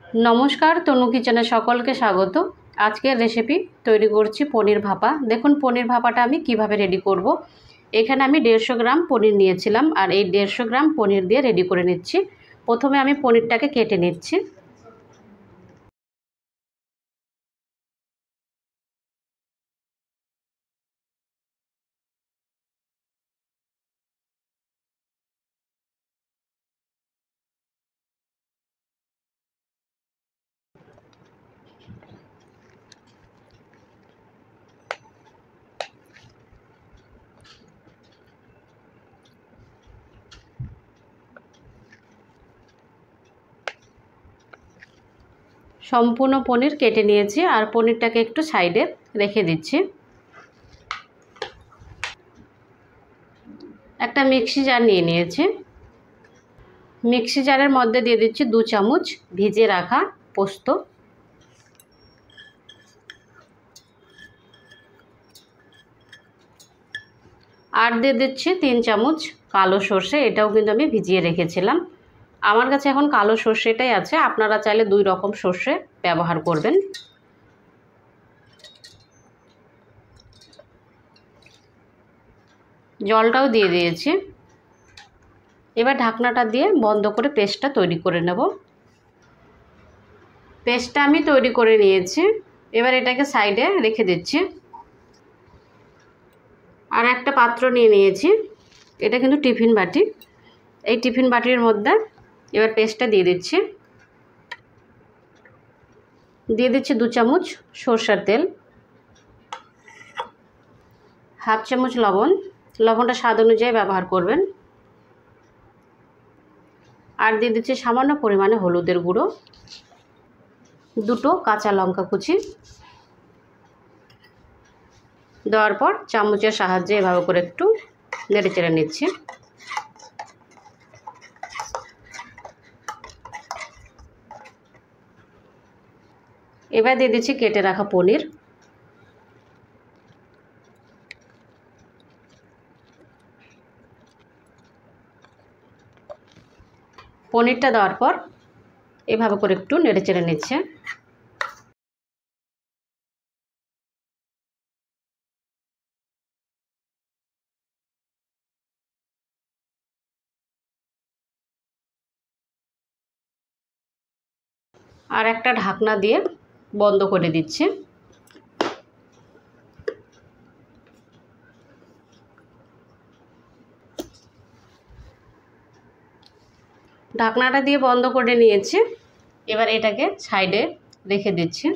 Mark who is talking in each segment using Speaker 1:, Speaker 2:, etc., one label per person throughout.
Speaker 1: नमस्कार तनु किचेने सकलके स्वागत। आजकेर रेसिपि तैरी करछि पनिर भापा। देखुन पनिर भापाटा आमि किभाबे रेडी करब। एखाने आमि 150 ग्राम पनिर नियेछिलाम और এই 150 ग्राम पनिर दिये रेडी करे निচ্ছি। प्रथमे आमि पनिरटाके केटे निচ্ছি। सम्पूर्ण पनिर केटे निয়েছি और पनिरटाके एकटू साइडे रेखे दिচ্ছি। একটা মিক্সি জার নিয়ে নিয়েছি। মিক্সি জারের মধ্যে দিয়ে দিচ্ছি 2 চামচ ভিজিয়ে রাখা পোস্ত, আর দিয়ে দিচ্ছি 3 চামচ কালো সরষে। এটাও কিন্তু আমি ভিজিয়ে রেখেছিলাম। আমার কাছে এখন কালো সরষেটাই আছে, আপনারা চাইলে 2 রকম সরষে ব্যবহার করবেন। জলটাও দিয়ে দিয়েছি। এবার ঢাকনাটা দিয়ে বন্ধ করে পেস্টটা তৈরি করে নেব। পেস্টটা আমি তৈরি করে নিয়েছি। এবার এটাকে সাইডে রেখে দিচ্ছি। আর একটা পাত্র নিয়ে নিয়েছি। এটা কিন্তু টিফিন বাটি। এই টিফিন বাটির মধ্যে এবার পেস্টটা দিয়ে দিচ্ছি। দিয়ে দিচ্ছি 2 চামচ সরষের তেল, হাফ চামচ লবণ। লবণটা স্বাদ অনুযায়ী ব্যবহার করবেন। আর দিয়ে দিচ্ছি সামান্য পরিমাণে হলুদের গুঁড়ো, 2টো কাঁচা লঙ্কা কুচি। দেওয়ার পর চামচের সাহায্যে এভাবে করে একটু নেড়ে চেড়ে নিচ্ছি। এবার দিয়ে দিচ্ছি কেটে রাখা পনির। পনিরটা দেওয়ার পর এভাবে করে একটু নেড়ে চেড়ে নিচ্ছে। আর একটা ঢাকনা দিয়ে বন্ধ করে দিচ্ছি। ঢাকনাটা দিয়ে বন্ধ করে নিয়েছি। এবার এটাকে সাইডে রেখে দিচ্ছি।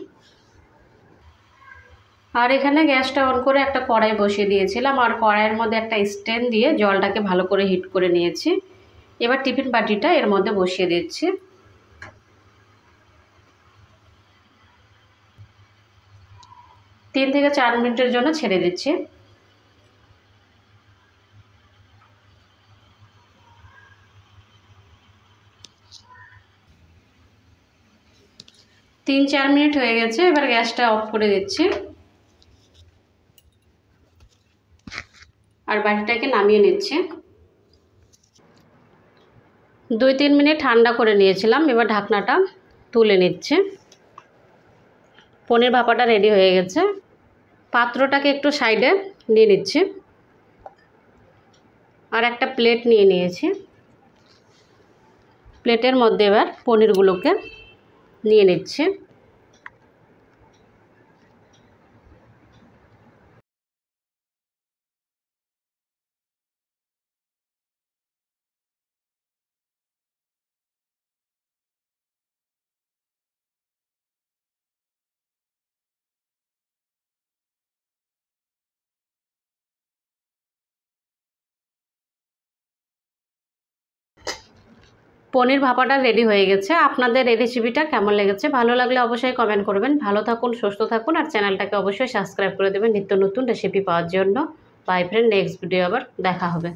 Speaker 1: আর এখানে গ্যাসটা অন করে একটা কড়াই বসিয়ে দিয়েছিলাম। আর কড়াইয়ের মধ্যে একটা স্ট্যান্ড দিয়ে জলটাকে ভালো করে হিট করে নিয়েছি। এবার টিফিন বাটিটা এর মধ্যে বসিয়ে দিচ্ছি। 3 থেকে 4 মিনিটের জন্য ছেড়ে দিচ্ছি। তিন 4 মিনিট হয়ে গেছে। এবার গ্যাসটা অফ করে দিচ্ছি আর বাটিটাকে নামিয়ে নিচ্ছি। 2-3 মিনিট ঠান্ডা করে নিয়েছিলাম। এবার ঢাকনাটা তুলে নিচ্ছি। পনির ভাপাটা রেডি হয়ে গেছে। পাত্রটাকে একটু সাইডে নিয়ে নিচ্ছি। আর একটা প্লেট নিয়ে নিয়েছি। প্লেটের মধ্যে এবার পনিরগুলোকে নিয়ে নিচ্ছি। পনির ভাপাটা রেডি হয়ে গেছে। আপনাদের এই রেসিপিটা কেমন লেগেছে? ভালো লাগলে অবশ্যই কমেন্ট করবেন। ভালো থাকুন, সুস্থ থাকুন আর চ্যানেলটাকে অবশ্যই সাবস্ক্রাইব করে দেবেন নিত্য নতুন রেসিপি পাওয়ার জন্য। বাই ফ্রেন্ড, নেক্সট ভিডিও আবার দেখা হবে।